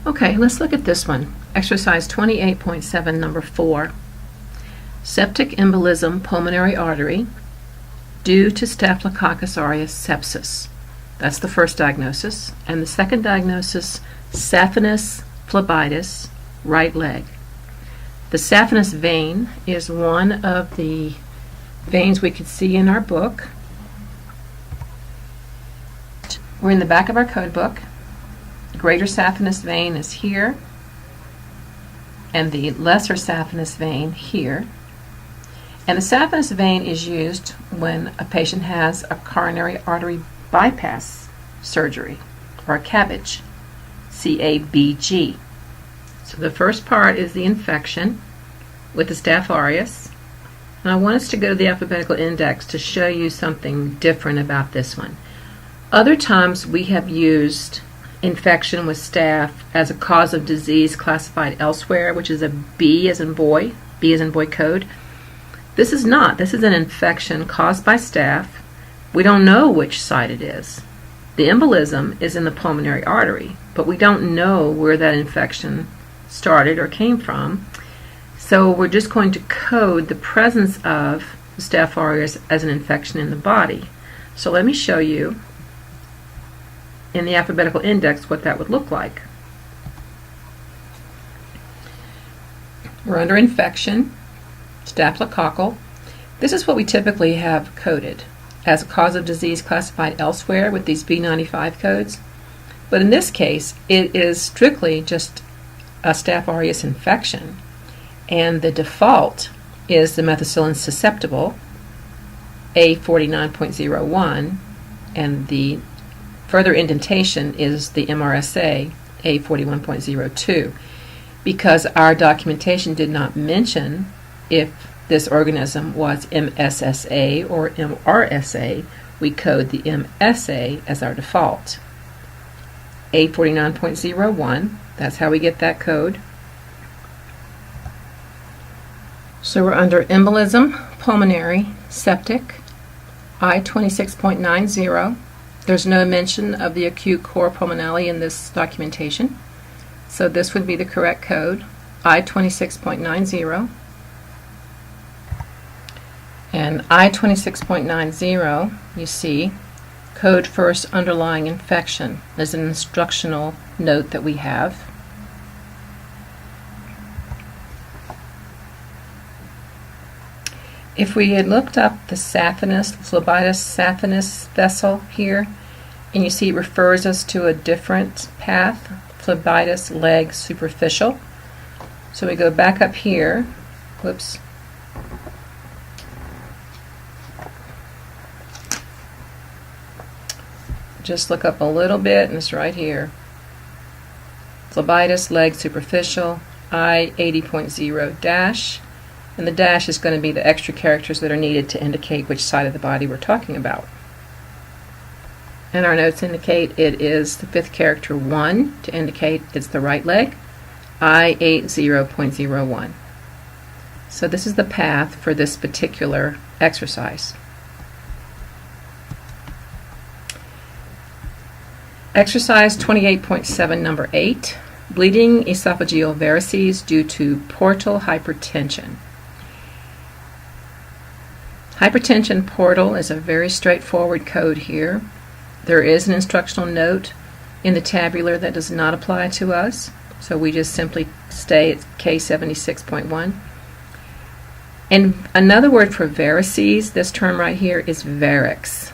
Okay, let's look at this one. Exercise 28.7, number 4. Septic embolism pulmonary artery due to Staphylococcus aureus sepsis. That's the first diagnosis. And the second diagnosis, saphenous phlebitis, right leg. The saphenous vein is one of the veins we could see in our book. We're in the back of our code book. The greater saphenous vein is here, and the lesser saphenous vein here. And the saphenous vein is used when a patient has a coronary artery bypass surgery, or a CABG, C-A-B-G. So the first part is the infection with the Staph aureus. And I want us to go to the alphabetical index to show you something different about this one. Other times we have used infection with staph as a cause of disease classified elsewhere, which is a B as in boy code. This is not. This is an infection caused by staph. We don't know which side it is. The embolism is in the pulmonary artery, but we don't know where that infection started or came from. So we're just going to code the presence of the Staph aureus as an infection in the body. So let me show you in the alphabetical index what that would look like. We're under infection, staphylococcal. This is what we typically have coded as a cause of disease classified elsewhere with these B95 codes. But in this case, it is strictly just a Staph aureus infection, and the default is the methicillin susceptible, A49.01, and the further indentation is the MRSA, A41.02, because our documentation did not mention if this organism was MSSA or MRSA. We code the MSA as our default. A49.01, that's how we get that code. So we're under embolism, pulmonary, septic, I26.90. There's no mention of the acute cor pulmonale in this documentation, so this would be the correct code, I26.90. And I26.90, you see, code first underlying infection is an instructional note that we have. If we had looked up the saphenous, phlebitis saphenous vessel here, and you see it refers us to a different path, phlebitis leg superficial. So we go back up here, whoops, just look up a little bit and it's right here. Phlebitis leg superficial, I80.0 dash. And the dash is going to be the extra characters that are needed to indicate which side of the body we're talking about. And our notes indicate it is the fifth character 1 to indicate it's the right leg, I80.01. So this is the path for this particular exercise. Exercise 28.7, number 8, bleeding esophageal varices due to portal hypertension. Hypertension portal is a very straightforward code here. There is an instructional note in the tabular that does not apply to us, so we just simply stay at K76.1. And another word for varices, this term right here, is varix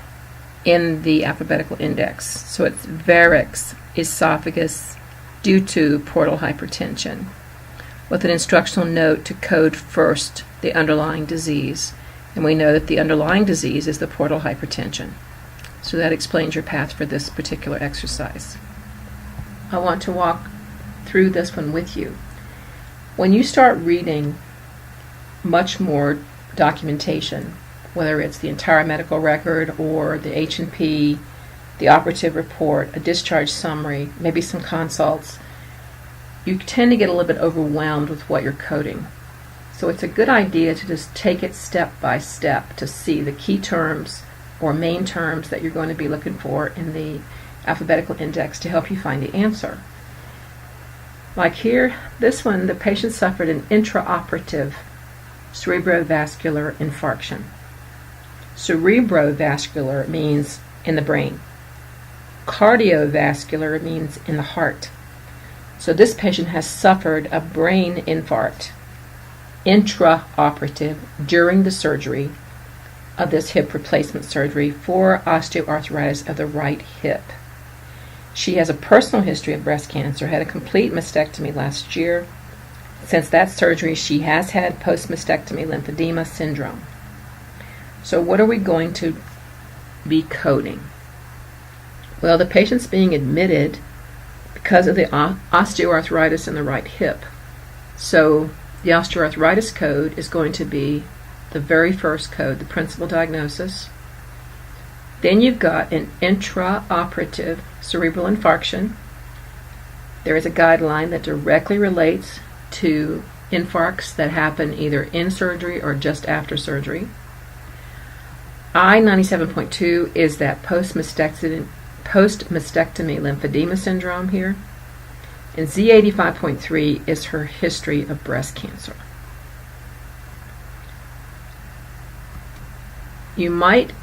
in the alphabetical index. So it's varix esophagus due to portal hypertension, with an instructional note to code first the underlying disease. And we know that the underlying disease is the portal hypertension. So that explains your path for this particular exercise. I want to walk through this one with you. When you start reading much more documentation, whether it's the entire medical record or the H&P, the operative report, a discharge summary, maybe some consults, you tend to get a little bit overwhelmed with what you're coding. So it's a good idea to just take it step by step to see the key terms or main terms that you're going to be looking for in the alphabetical index to help you find the answer. Like here, this one, the patient suffered an intraoperative cerebrovascular infarction. Cerebrovascular means in the brain. Cardiovascular means in the heart. So this patient has suffered a brain infarct, intraoperative, during the surgery of this hip replacement surgery for osteoarthritis of the right hip. She has a personal history of breast cancer, had a complete mastectomy last year. Since that surgery, she has had post-mastectomy lymphedema syndrome. So what are we going to be coding? Well, the patient's being admitted because of the osteoarthritis in the right hip. So the osteoarthritis code is going to be the very first code, the principal diagnosis. Then you've got an intraoperative cerebral infarction. There is a guideline that directly relates to infarcts that happen either in surgery or just after surgery. I-97.2 is that post-mastectomy lymphedema syndrome here. And Z85.3 is her history of breast cancer. You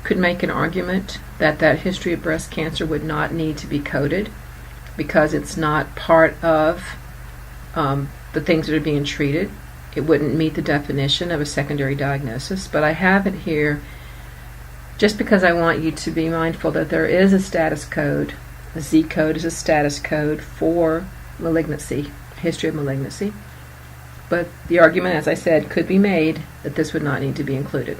could make an argument that that history of breast cancer would not need to be coded because it's not part of the things that are being treated. It wouldn't meet the definition of a secondary diagnosis, but I have it here just because I want you to be mindful that there is a status code. A Z code is a status code for malignancy, history of malignancy. But the argument, as I said, could be made that this would not need to be included.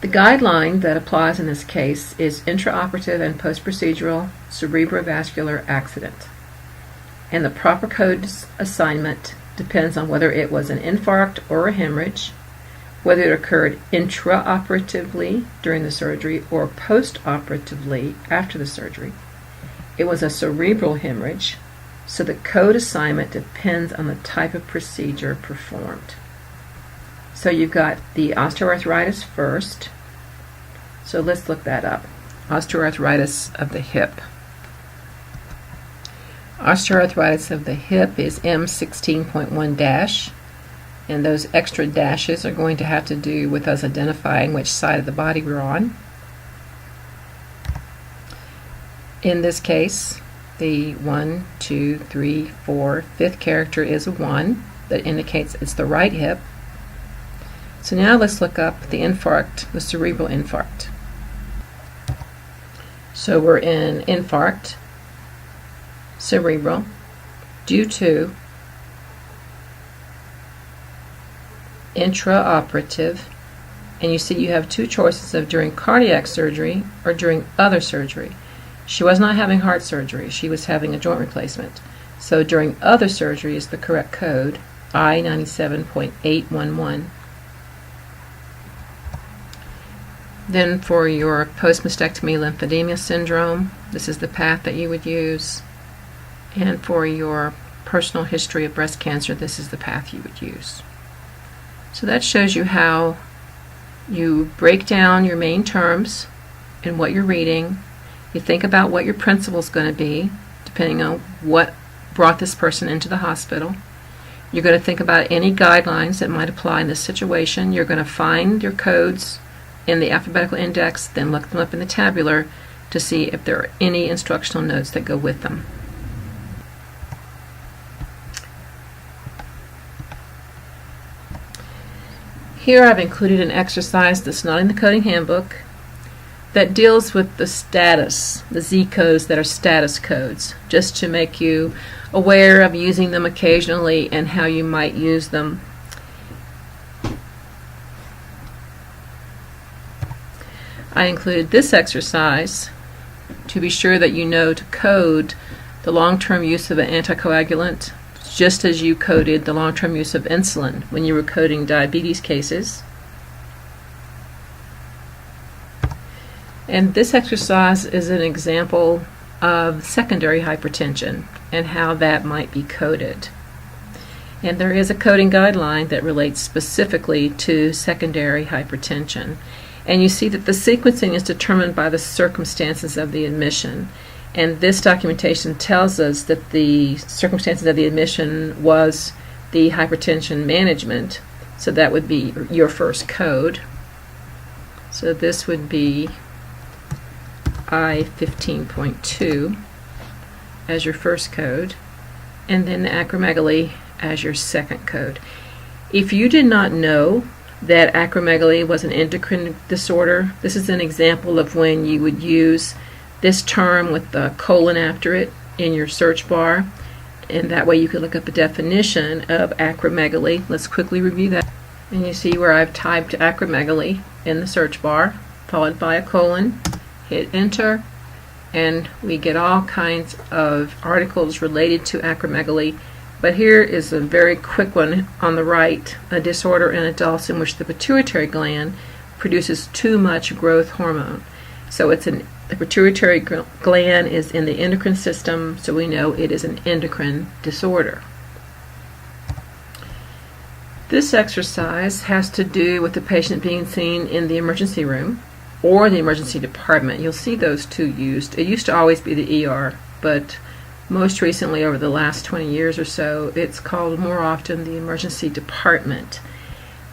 The guideline that applies in this case is intraoperative and post-procedural cerebrovascular accident. And the proper code assignment depends on whether it was an infarct or a hemorrhage, whether it occurred intraoperatively during the surgery or post-operatively after the surgery. It was a cerebral hemorrhage, so the code assignment depends on the type of procedure performed. So you've got the osteoarthritis first. So let's look that up. Osteoarthritis of the hip. Osteoarthritis of the hip is M16.1-, and those extra dashes are going to have to do with us identifying which side of the body we're on. In this case, the 1, 2, 3, 4, fifth character is a 1 that indicates it's the right hip. So now let's look up the infarct, the cerebral infarct. So we're in infarct, cerebral, due to intraoperative, and you see you have two choices of during cardiac surgery or during other surgery. She was not having heart surgery, she was having a joint replacement. So during other surgery is the correct code, I-97.811. Then for your post-mastectomy lymphedema syndrome, this is the path that you would use. And for your personal history of breast cancer, this is the path you would use. So that shows you how you break down your main terms and what you're reading. You think about what your principle is going to be, depending on what brought this person into the hospital. You're going to think about any guidelines that might apply in this situation. You're going to find your codes in the alphabetical index, then look them up in the tabular to see if there are any instructional notes that go with them. Here I've included an exercise that's not in the coding handbook that deals with the status, the Z codes that are status codes, just to make you aware of using them occasionally and how you might use them. I included this exercise to be sure that you know to code the long-term use of an anticoagulant, just as you coded the long-term use of insulin when you were coding diabetes cases. And this exercise is an example of secondary hypertension and how that might be coded. And there is a coding guideline that relates specifically to secondary hypertension. And you see that the sequencing is determined by the circumstances of the admission. And this documentation tells us that the circumstances of the admission was the hypertension management. So that would be your first code. So this would be I-15.2 as your first code, and then the acromegaly as your second code. If you did not know that acromegaly was an endocrine disorder, this is an example of when you would use this term with the colon after it in your search bar, and that way you could look up a definition of acromegaly. Let's quickly review that. And you see where I've typed acromegaly in the search bar, followed by a colon, hit enter, and we get all kinds of articles related to acromegaly. But here is a very quick one on the right, a disorder in adults in which the pituitary gland produces too much growth hormone. So the pituitary gland is in the endocrine system, so we know it is an endocrine disorder. This exercise has to do with the patient being seen in the emergency room or the emergency department. You'll see those two used. It used to always be the ER, but most recently, over the last 20 years or so, it's called more often the emergency department.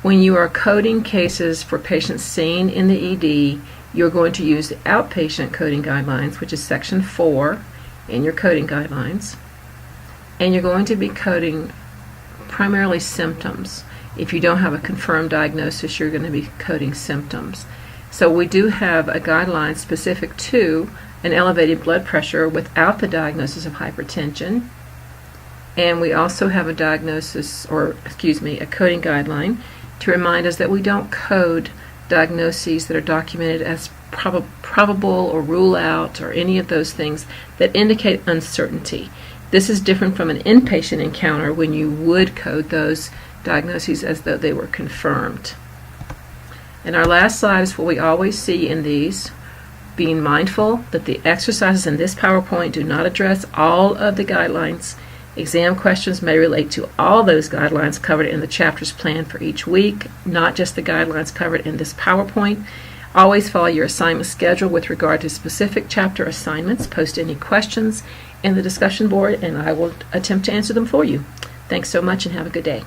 When you are coding cases for patients seen in the ED, you're going to use the outpatient coding guidelines, which is section 4 in your coding guidelines. And you're going to be coding primarily symptoms. If you don't have a confirmed diagnosis, you're going to be coding symptoms. So we do have a guideline specific to an elevated blood pressure without the diagnosis of hypertension. And we also have a a coding guideline to remind us that we don't code diagnoses that are documented as probable or rule out or any of those things that indicate uncertainty. This is different from an inpatient encounter when you would code those diagnoses as though they were confirmed. And our last slide is what we always see in these, being mindful that the exercises in this PowerPoint do not address all of the guidelines. Exam questions may relate to all those guidelines covered in the chapters planned for each week, not just the guidelines covered in this PowerPoint. Always follow your assignment schedule with regard to specific chapter assignments. Post any questions in the discussion board and I will attempt to answer them for you. Thanks so much and have a good day.